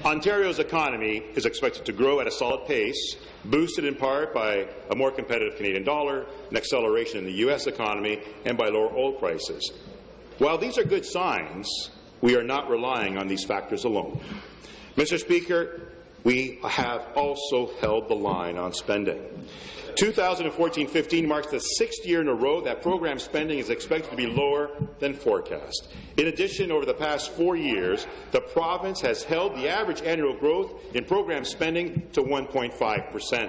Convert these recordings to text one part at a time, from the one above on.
Ontario's economy is expected to grow at a solid pace, boosted in part by a more competitive Canadian dollar, an acceleration in the U.S. economy, and by lower oil prices. While these are good signs, we are not relying on these factors alone. Mr. Speaker, we have also held the line on spending. 2014-15 marks the 6th year in a row that program spending is expected to be lower than forecast. In addition, over the past 4 years, the province has held the average annual growth in program spending to 1.5%.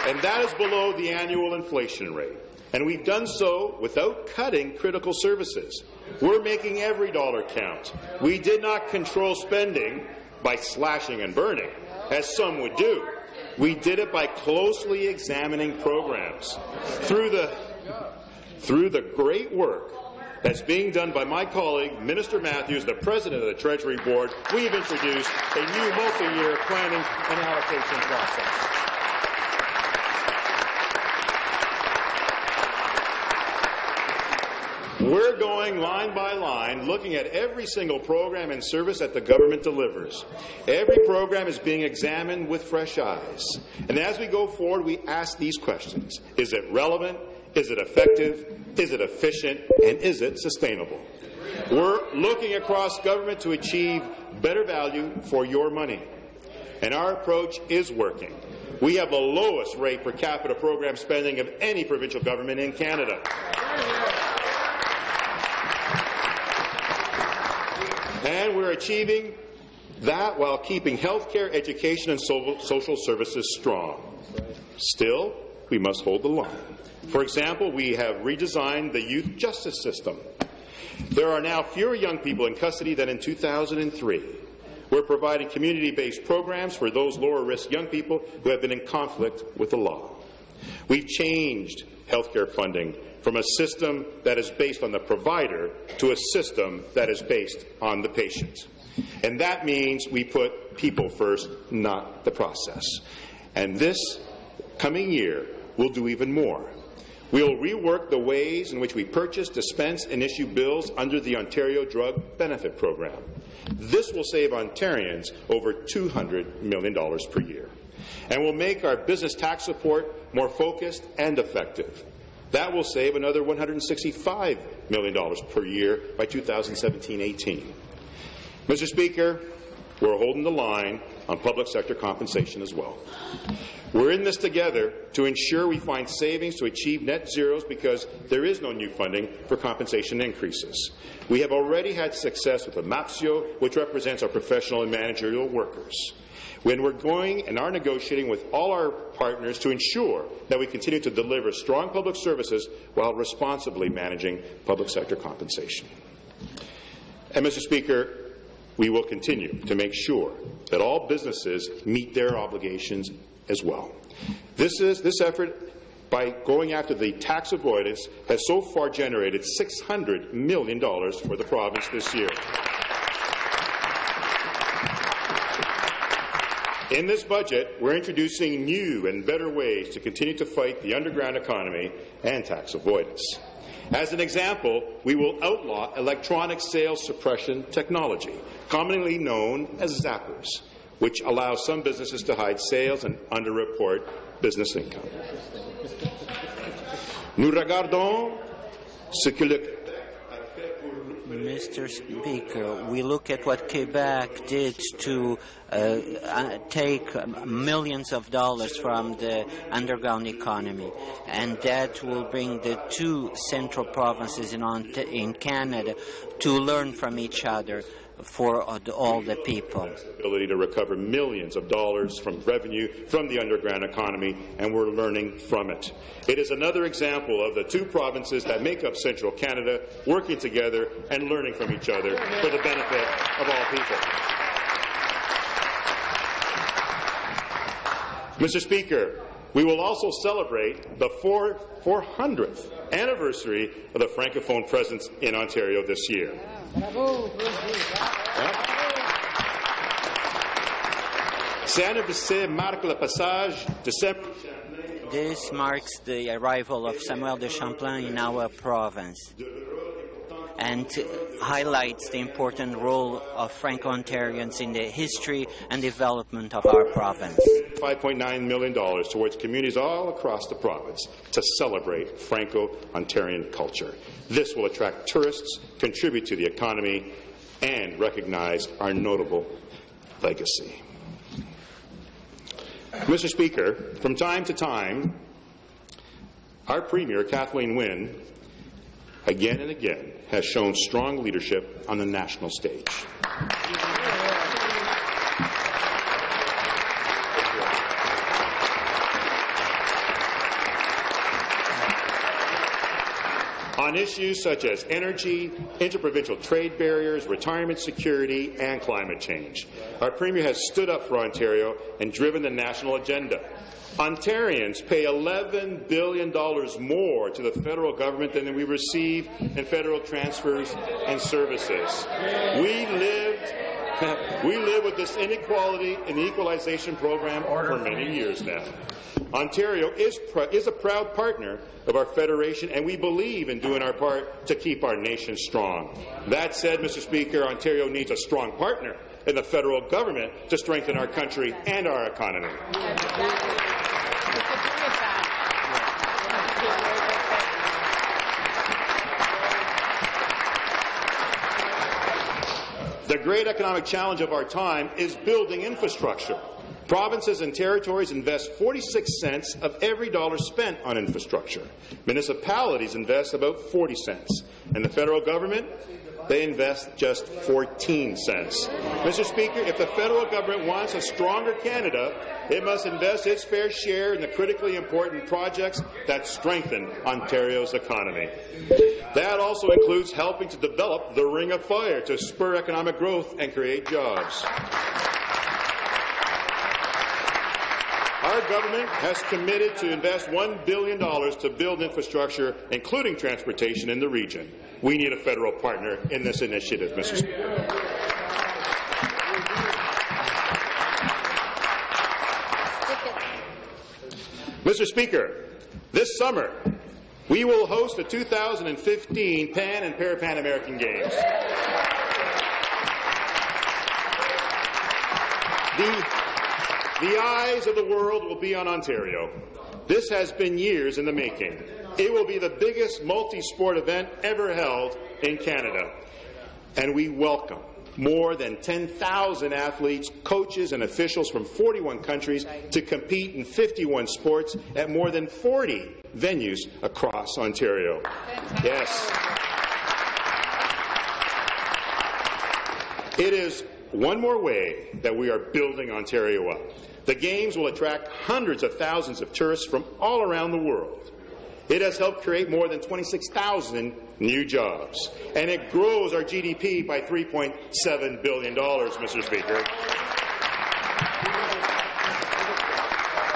And that is below the annual inflation rate. And we've done so without cutting critical services. We're making every dollar count. We did not control spending by slashing and burning, as some would do. We did it by closely examining programs. Through the great work that's being done by my colleague, Minister Matthews, the President of the Treasury Board, we have introduced a new multi-year planning and allocation process. We're going line by line, looking at every single program and service that the government delivers. Every program is being examined with fresh eyes. And as we go forward, we ask these questions. Is it relevant? Is it effective? Is it efficient? And is it sustainable? We're looking across government to achieve better value for your money. And our approach is working. We have the lowest rate per capita program spending of any provincial government in Canada. And we're achieving that while keeping healthcare, education, and social services strong. Still, we must hold the line. For example, we have redesigned the youth justice system. There are now fewer young people in custody than in 2003. We're providing community-based programs for those lower-risk young people who have been in conflict with the law. We've changed healthcare funding from a system that is based on the provider to a system that is based on the patient. And that means we put people first, not the process. And this coming year, we'll do even more. We'll rework the ways in which we purchase, dispense, and issue bills under the Ontario Drug Benefit Program. This will save Ontarians over $200 million per year. And will make our business tax support more focused and effective. That will save another $165 million per year by 2017-18. Mr. Speaker, we're holding the line on public sector compensation as well. We're in this together to ensure we find savings to achieve net zeros because there is no new funding for compensation increases. We have already had success with the MAPSIO, which represents our professional and managerial workers. When we're going and are negotiating with all our partners to ensure that we continue to deliver strong public services while responsibly managing public sector compensation. And, Mr. Speaker, we will continue to make sure that all businesses meet their obligations as well. This effort, by going after the tax avoidance, has so far generated $600 million for the province this year. In this budget, we're introducing new and better ways to continue to fight the underground economy and tax avoidance. As an example, we will outlaw electronic sales suppression technology, commonly known as zappers, which allows some businesses to hide sales and underreport business income. Nous regardons ce que le Mr. Speaker, we look at what Quebec did to take millions of dollars from the underground economy, and that will bring the two central provinces in Canada to learn from each other for all the people. Ability to recover millions of dollars from revenue from the underground economy, and we're learning from it. It is another example of the two provinces that make up central Canada working together and learning from each other for the benefit of all people. Mr. Speaker, we will also celebrate the 400th anniversary of the Francophone presence in Ontario this year. This marks the arrival of Samuel de Champlain in our province. and highlights the important role of Franco-Ontarians in the history and development of our province. $5.9 million towards communities all across the province to celebrate Franco-Ontarian culture. This will attract tourists, contribute to the economy, and recognize our notable legacy. Mr. Speaker, from time to time, our Premier, Kathleen Wynne, again and again, has shown strong leadership on the national stage. On issues such as energy, interprovincial trade barriers, retirement security, and climate change. Our Premier has stood up for Ontario and driven the national agenda. Ontarians pay $11 billion more to the federal government than we receive in federal transfers and services. We live with this inequality in the equalization program for many years now. Ontario is a proud partner of our federation, and we believe in doing our part to keep our nation strong. That said, Mr. Speaker, Ontario needs a strong partner in the federal government to strengthen our country and our economy. The great economic challenge of our time is building infrastructure. Provinces and territories invest 46 cents of every dollar spent on infrastructure. Municipalities invest about 40 cents. And the federal government, they invest just 14 cents. Mr. Speaker, if the federal government wants a stronger Canada, it must invest its fair share in the critically important projects that strengthen Ontario's economy. That also includes helping to develop the Ring of Fire to spur economic growth and create jobs. Our government has committed to invest $1 billion to build infrastructure, including transportation, in the region. We need a federal partner in this initiative, Mr. Speaker. Mr. Speaker, this summer, we will host the 2015 Pan and Para-Pan American Games. The eyes of the world will be on Ontario. This has been years in the making. It will be the biggest multi-sport event ever held in Canada. And we welcome more than 10,000 athletes, coaches, and officials from 41 countries to compete in 51 sports at more than 40 venues across Ontario. Yes. It is one more way that we are building Ontario up. The Games will attract hundreds of thousands of tourists from all around the world. It has helped create more than 26,000 new jobs, and it grows our GDP by $3.7 billion, Mr. Speaker.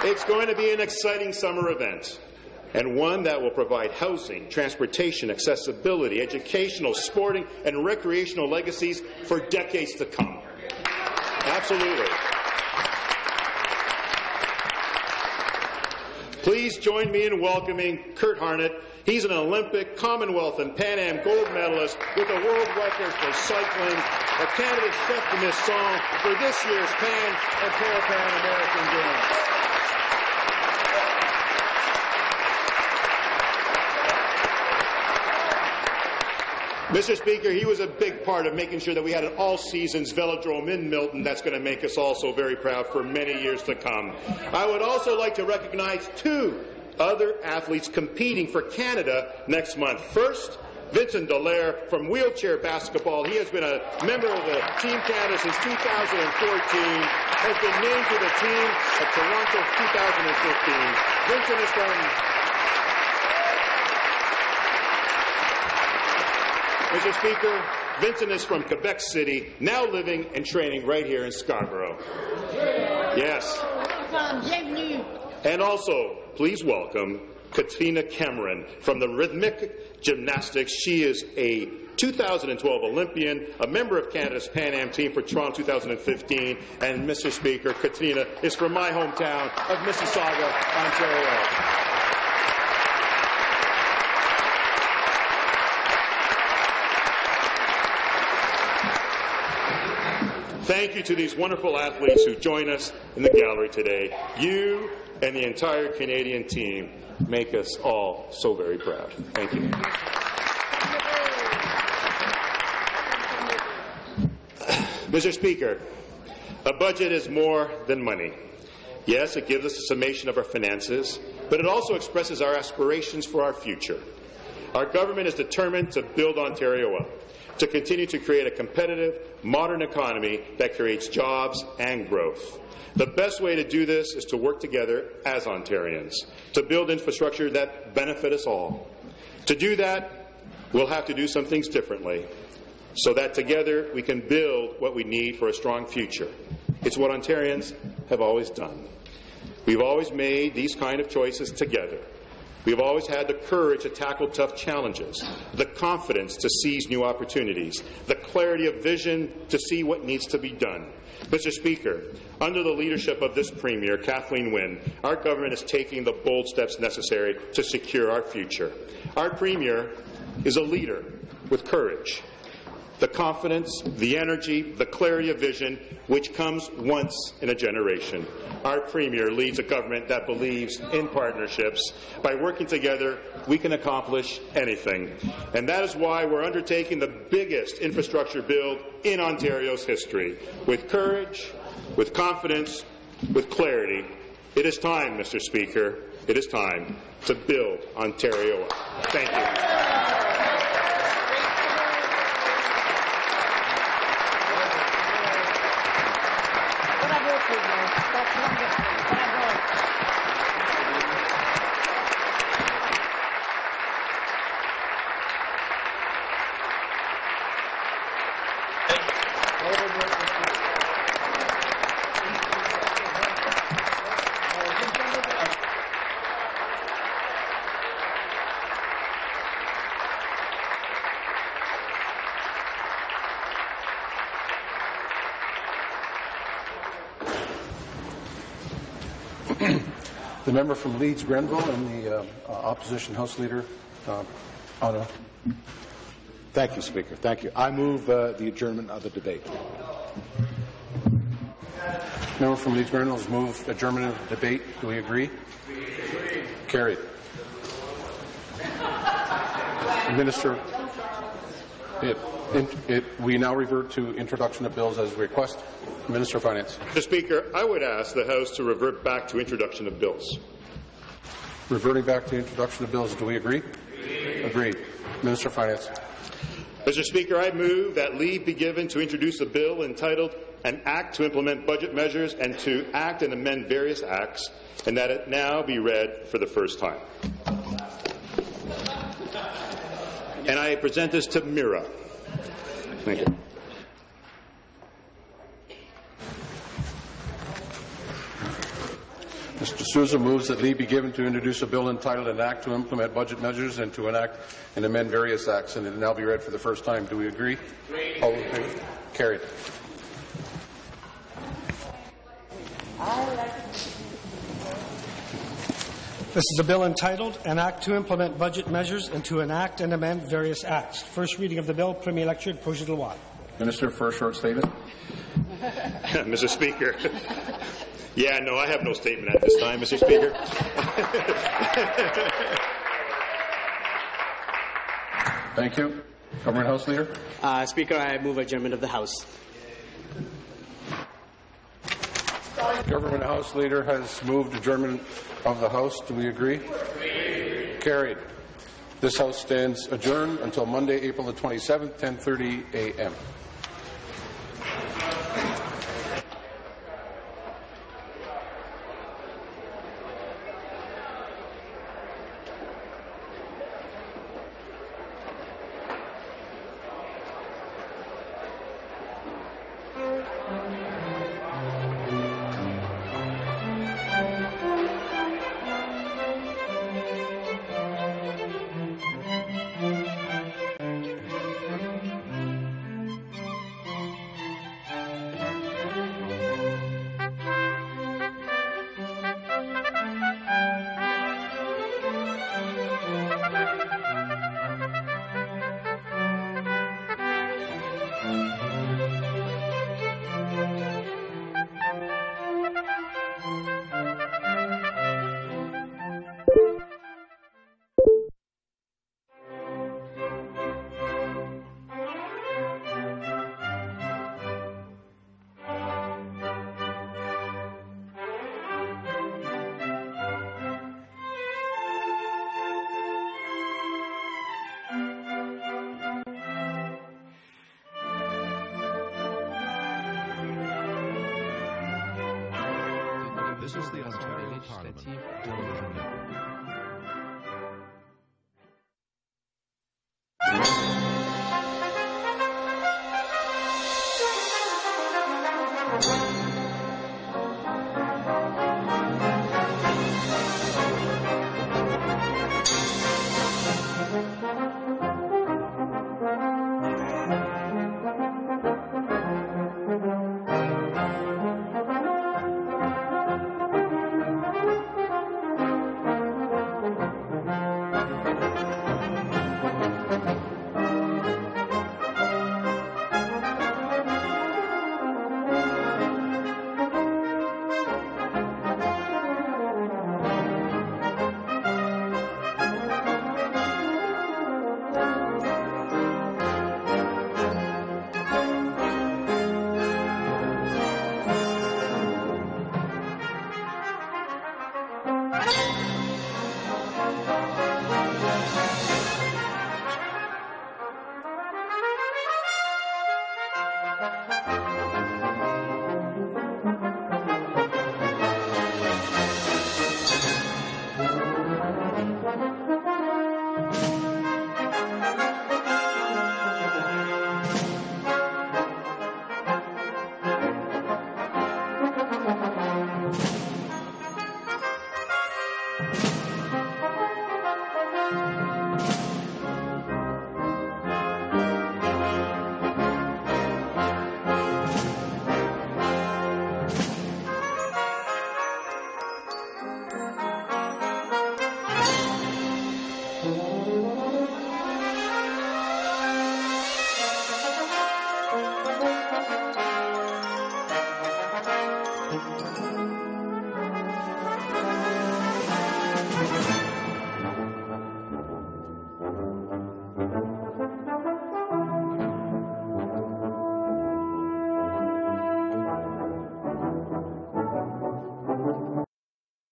It's going to be an exciting summer event, and one that will provide housing, transportation, accessibility, educational, sporting, and recreational legacies for decades to come. Absolutely. Please join me in welcoming Kurt Harnett. He's an Olympic, Commonwealth, and Pan Am gold medalist with a world record for cycling, a Canada's chef de mission for this year's Pan and Para-Pan American Games. Mr. Speaker, he was a big part of making sure that we had an all-seasons velodrome in Milton that's going to make us all so very proud for many years to come. I would also like to recognize two other athletes competing for Canada next month. First, Vincent Dallaire from wheelchair basketball. He has been a member of the Team Canada since 2014, has been named to the team of Toronto 2015. Vincent is from... Mr. Speaker, Vincent is from Quebec City, now living and training right here in Scarborough. Yes. And also, please welcome Katrina Cameron from the rhythmic gymnastics. She is a 2012 Olympian, a member of Canada's Pan Am team for Toronto 2015, and Mr. Speaker, Katrina is from my hometown of Mississauga, Ontario. Thank you to these wonderful athletes who join us in the gallery today. You and the entire Canadian team make us all so very proud. Thank you. Mr. Speaker, a budget is more than money. Yes, it gives us a summation of our finances, but it also expresses our aspirations for our future. Our government is determined to build Ontario up, to continue to create a competitive, modern economy that creates jobs and growth. The best way to do this is to work together as Ontarians, to build infrastructure that benefit us all. To do that, we'll have to do some things differently, so that together we can build what we need for a strong future. It's what Ontarians have always done. We've always made these kind of choices together. We've always had the courage to tackle tough challenges, the confidence to seize new opportunities, the clarity of vision to see what needs to be done. Mr. Speaker, under the leadership of this Premier, Kathleen Wynne, our government is taking the bold steps necessary to secure our future. Our Premier is a leader with courage, the confidence, the energy, the clarity of vision, which comes once in a generation. Our Premier leads a government that believes in partnerships. By working together, we can accomplish anything. And that is why we're undertaking the biggest infrastructure build in Ontario's history. With courage, with confidence, with clarity. It is time, Mr. Speaker, it is time to build Ontario up. Thank you. The member from Leeds Grenville and the opposition House Leader, Otto. Thank you, Speaker. Thank you. I move the adjournment of the debate. Member from Leeds Grenville has moved adjournment of the debate. Do we agree? Carried. Minister, we now revert to introduction of bills as requested. Minister of Finance. Mr. Speaker, I would ask the House to revert back to introduction of bills. Reverting back to introduction of bills. Do we agree? Agreed. Minister of Finance. Mr. Speaker, I move that leave be given to introduce a bill entitled An Act to Implement Budget Measures and to act and amend various acts, and that it now be read for the first time. And I present this to Mira. Thank you. Mr. Sousa moves that leave be given to introduce a bill entitled An Act to Implement Budget Measures and to enact and amend various acts, and it now be read for the first time. Do we agree? All in favor? Carried. This is a bill entitled An Act to Implement Budget Measures and to enact and amend various acts. First reading of the bill, Premier Lecture, projet de loi. Minister, for a short statement. Mr. Speaker. Yeah, no, I have no statement at this time, Mr. Speaker. Thank you. Government House Leader. Speaker, I move adjournment of the House. Government House Leader has moved adjournment of the House. Do we agree? Carried. This House stands adjourned until Monday, April the 27th, 10:30 a.m. This is the Ontario Parliament Television Network.